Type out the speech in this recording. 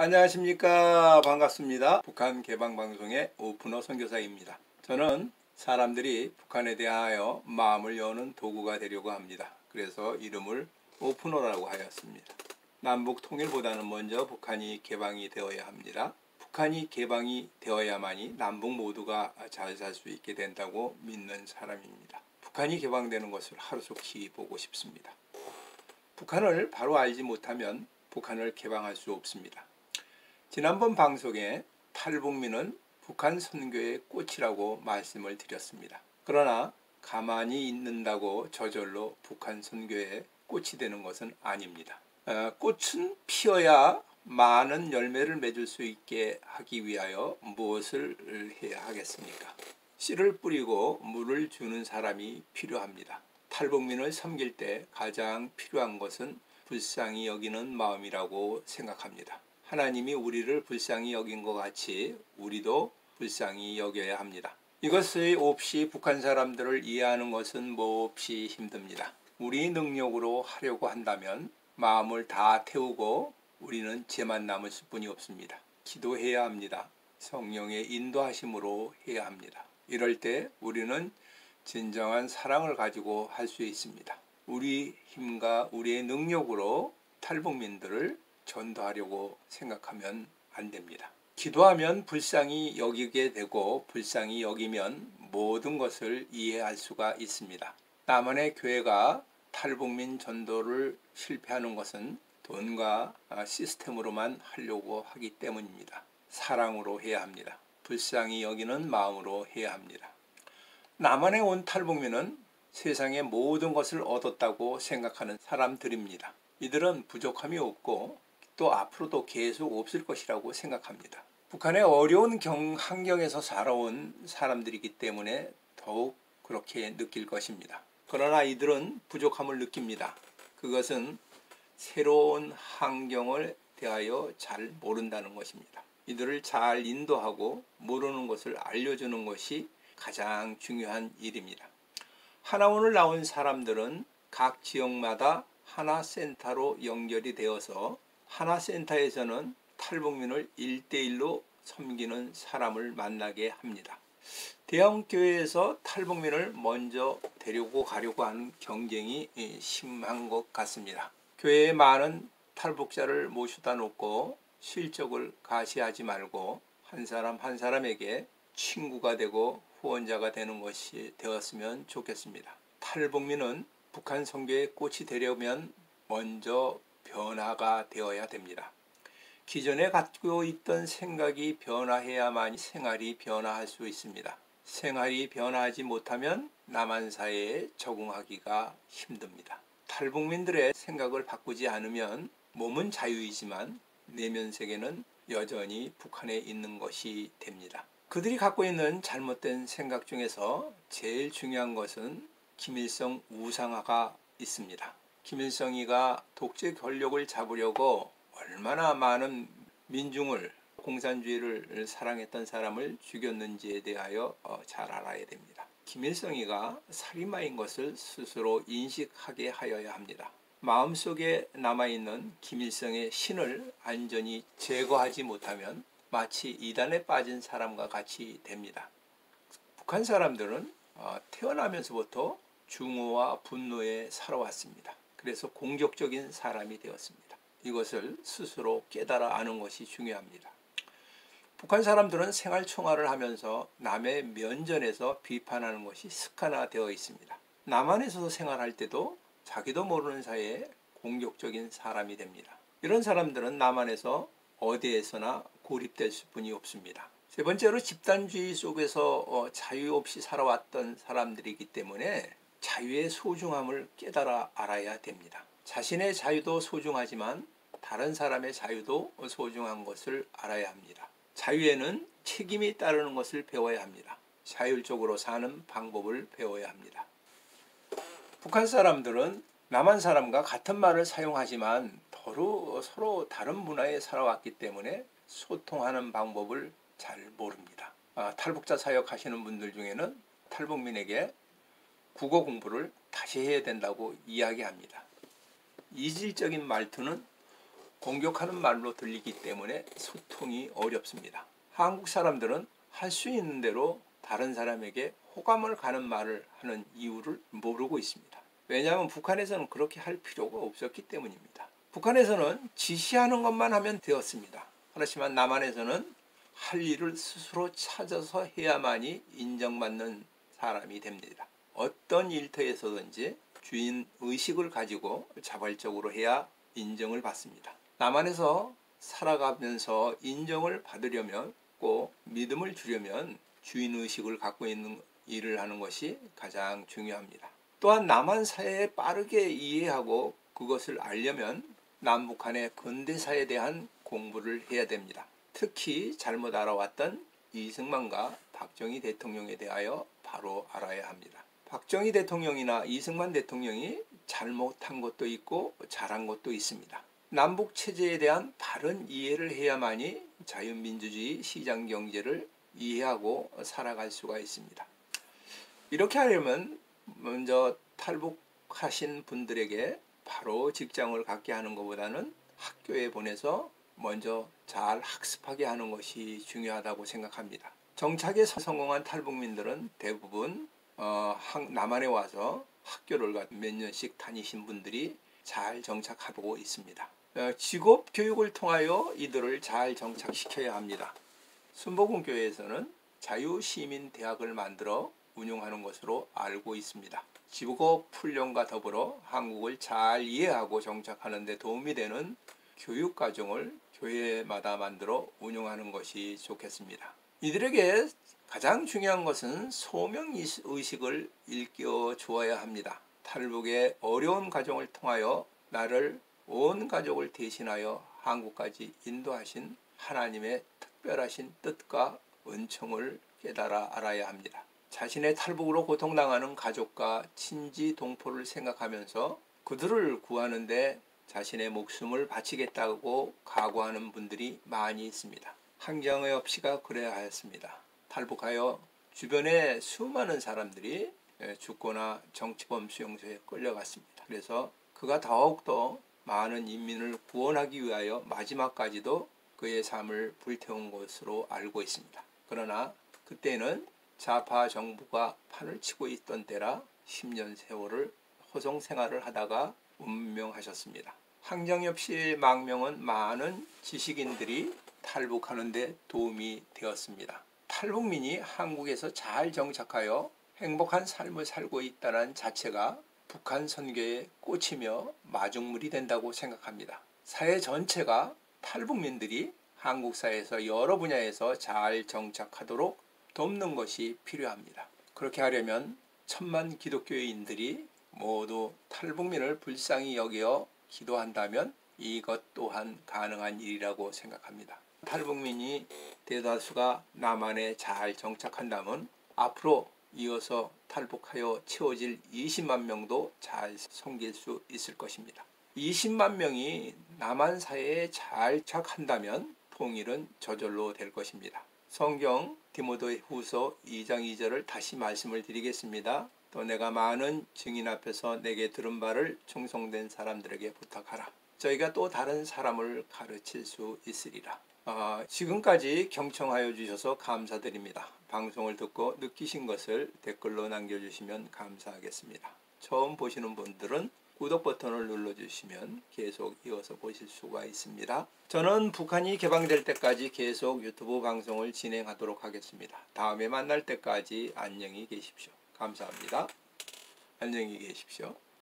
안녕하십니까. 반갑습니다. 북한 개방방송의 오프너 선교사입니다. 저는 사람들이 북한에 대하여 마음을 여는 도구가 되려고 합니다. 그래서 이름을 오프너라고 하였습니다. 남북 통일보다는 먼저 북한이 개방이 되어야 합니다. 북한이 개방이 되어야만이 남북 모두가 잘 살 수 있게 된다고 믿는 사람입니다. 북한이 개방되는 것을 하루속히 보고 싶습니다. 북한을 바로 알지 못하면 북한을 개방할 수 없습니다. 지난번 방송에 탈북민은 북한 선교의 꽃이라고 말씀을 드렸습니다. 그러나 가만히 있는다고 저절로 북한 선교의 꽃이 되는 것은 아닙니다. 꽃은 피어야 많은 열매를 맺을 수 있게 하기 위하여 무엇을 해야 하겠습니까? 씨를 뿌리고 물을 주는 사람이 필요합니다. 탈북민을 섬길 때 가장 필요한 것은 불쌍히 여기는 마음이라고 생각합니다. 하나님이 우리를 불쌍히 여긴 것 같이 우리도 불쌍히 여겨야 합니다. 이것이 없이 북한 사람들을 이해하는 것은 몹시 힘듭니다. 우리 능력으로 하려고 한다면 마음을 다 태우고 우리는 죄만 남을 뿐이 없습니다. 기도해야 합니다. 성령의 인도하심으로 해야 합니다. 이럴 때 우리는 진정한 사랑을 가지고 할 수 있습니다. 우리 힘과 우리의 능력으로 탈북민들을 전도하려고 생각하면 안 됩니다. 기도하면 불쌍히 여기게 되고 불쌍히 여기면 모든 것을 이해할 수가 있습니다. 남한의 교회가 탈북민 전도를 실패하는 것은 돈과 시스템으로만 하려고 하기 때문입니다. 사랑으로 해야 합니다. 불쌍히 여기는 마음으로 해야 합니다. 남한에 온 탈북민은 세상의 모든 것을 얻었다고 생각하는 사람들입니다. 이들은 부족함이 없고 또 앞으로도 계속 없을 것이라고 생각합니다. 북한의 어려운 환경에서 살아온 사람들이기 때문에 더욱 그렇게 느낄 것입니다. 그러나 이들은 부족함을 느낍니다. 그것은 새로운 환경을 대하여 잘 모른다는 것입니다. 이들을 잘 인도하고 모르는 것을 알려주는 것이 가장 중요한 일입니다. 하나원을 나온 사람들은 각 지역마다 하나센터로 연결이 되어서 하나센터에서는 탈북민을 1대1로 섬기는 사람을 만나게 합니다. 대형교회에서 탈북민을 먼저 데리고 가려고 하는 경쟁이 심한 것 같습니다. 교회에 많은 탈북자를 모셔다 놓고 실적을 가시하지 말고 한 사람 한 사람에게 친구가 되고 후원자가 되는 것이 되었으면 좋겠습니다. 탈북민은 북한 선교의 꽃이 되려면 먼저 변화가 되어야 됩니다. 기존에 갖고 있던 생각이 변화해야만 생활이 변화할 수 있습니다. 생활이 변화하지 못하면 남한 사회에 적응하기가 힘듭니다. 탈북민들의 생각을 바꾸지 않으면 몸은 자유이지만 내면 세계는 여전히 북한에 있는 것이 됩니다. 그들이 갖고 있는 잘못된 생각 중에서 제일 중요한 것은 김일성 우상화가 있습니다. 김일성이가 독재 권력을 잡으려고 얼마나 많은 민중을 공산주의를 사랑했던 사람을 죽였는지에 대하여 잘 알아야 됩니다. 김일성이가 살인마인 것을 스스로 인식하게 하여야 합니다. 마음속에 남아있는 김일성의 신을 완전히 제거하지 못하면 마치 이단에 빠진 사람과 같이 됩니다. 북한 사람들은 태어나면서부터 증오와 분노에 살아왔습니다. 그래서 공격적인 사람이 되었습니다. 이것을 스스로 깨달아 아는 것이 중요합니다. 북한 사람들은 생활총화를 하면서 남의 면전에서 비판하는 것이 습관화되어 있습니다. 남한에서 생활할 때도 자기도 모르는 사이에 공격적인 사람이 됩니다. 이런 사람들은 남한에서 어디에서나 고립될 수뿐이 없습니다. 세 번째로 집단주의 속에서 자유 없이 살아왔던 사람들이기 때문에 자유의 소중함을 깨달아 알아야 됩니다. 자신의 자유도 소중하지만 다른 사람의 자유도 소중한 것을 알아야 합니다. 자유에는 책임이 따르는 것을 배워야 합니다. 자율적으로 사는 방법을 배워야 합니다. 북한 사람들은 남한 사람과 같은 말을 사용하지만 서로 다른 문화에 살아왔기 때문에 소통하는 방법을 잘 모릅니다. 탈북자 사역하시는 분들 중에는 탈북민에게 국어 공부를 다시 해야 된다고 이야기합니다. 이질적인 말투는 공격하는 말로 들리기 때문에 소통이 어렵습니다. 한국 사람들은 할 수 있는 대로 다른 사람에게 호감을 가는 말을 하는 이유를 모르고 있습니다. 왜냐하면 북한에서는 그렇게 할 필요가 없었기 때문입니다. 북한에서는 지시하는 것만 하면 되었습니다. 그렇지만 남한에서는 할 일을 스스로 찾아서 해야만이 인정받는 사람이 됩니다. 어떤 일터에서든지 주인 의식을 가지고 자발적으로 해야 인정을 받습니다. 남한에서 살아가면서 인정을 받으려면 꼭 믿음을 주려면 주인 의식을 갖고 있는 일을 하는 것이 가장 중요합니다. 또한 남한 사회에 빠르게 이해하고 그것을 알려면 남북한의 근대사에 대한 공부를 해야 됩니다. 특히 잘못 알아왔던 이승만과 박정희 대통령에 대하여 바로 알아야 합니다. 박정희 대통령이나 이승만 대통령이 잘못한 것도 있고 잘한 것도 있습니다. 남북 체제에 대한 바른 이해를 해야만이 자유민주주의 시장경제를 이해하고 살아갈 수가 있습니다. 이렇게 하려면 먼저 탈북하신 분들에게 바로 직장을 갖게 하는 것보다는 학교에 보내서 먼저 잘 학습하게 하는 것이 중요하다고 생각합니다. 정착에 성공한 탈북민들은 대부분 남한에 와서 학교를 몇 년씩 다니신 분들이 잘 정착하고 있습니다. 직업 교육을 통하여 이들을 잘 정착시켜야 합니다. 순복음교회에서는 자유시민대학을 만들어 운영하는 것으로 알고 있습니다. 직업 훈련과 더불어 한국을 잘 이해하고 정착하는 데 도움이 되는 교육과정을 교회마다 만들어 운영하는 것이 좋겠습니다. 이들에게 가장 중요한 것은 소명의식을 일깨워 주어야 합니다. 탈북의 어려운 과정을 통하여 나를 온 가족을 대신하여 한국까지 인도하신 하나님의 특별하신 뜻과 은총을 깨달아 알아야 합니다. 자신의 탈북으로 고통당하는 가족과 친지 동포를 생각하면서 그들을 구하는데 자신의 목숨을 바치겠다고 각오하는 분들이 많이 있습니다. 항정의업 씨가 그래야 하였습니다. 탈북하여 주변에 수많은 사람들이 죽거나 정치범 수용소에 끌려갔습니다. 그래서 그가 더욱더 많은 인민을 구원하기 위하여 마지막까지도 그의 삶을 불태운 것으로 알고 있습니다. 그러나 그때는 좌파 정부가 판을 치고 있던 때라 10년 세월을 호송 생활을 하다가 운명하셨습니다. 항정엽 씨의 망명은 많은 지식인들이 탈북하는 데 도움이 되었습니다. 탈북민이 한국에서 잘 정착하여 행복한 삶을 살고 있다는 자체가 북한 선교에 꽂히며 마중물이 된다고 생각합니다. 사회 전체가 탈북민들이 한국 사회에서 여러 분야에서 잘 정착하도록 돕는 것이 필요합니다. 그렇게 하려면 천만 기독교인들이 모두 탈북민을 불쌍히 여겨 기도한다면 이것 또한 가능한 일이라고 생각합니다. 탈북민이 대다수가 남한에 잘 정착한다면 앞으로 이어서 탈북하여 채워질 20만 명도 잘 섬길 수 있을 것입니다. 20만 명이 남한 사회에 잘 착한다면 통일은 저절로 될 것입니다. 성경 디모데후서 2장 2절을 다시 말씀을 드리겠습니다. 또 내가 많은 증인 앞에서 내게 들은 바를 충성된 사람들에게 부탁하라. 저희가 또 다른 사람을 가르칠 수 있으리라. 지금까지 경청하여 주셔서 감사드립니다. 방송을 듣고 느끼신 것을 댓글로 남겨주시면 감사하겠습니다. 처음 보시는 분들은 구독 버튼을 눌러주시면 계속 이어서 보실 수가 있습니다. 저는 북한이 개방될 때까지 계속 유튜브 방송을 진행하도록 하겠습니다. 다음에 만날 때까지 안녕히 계십시오. 감사합니다. 안녕히 계십시오.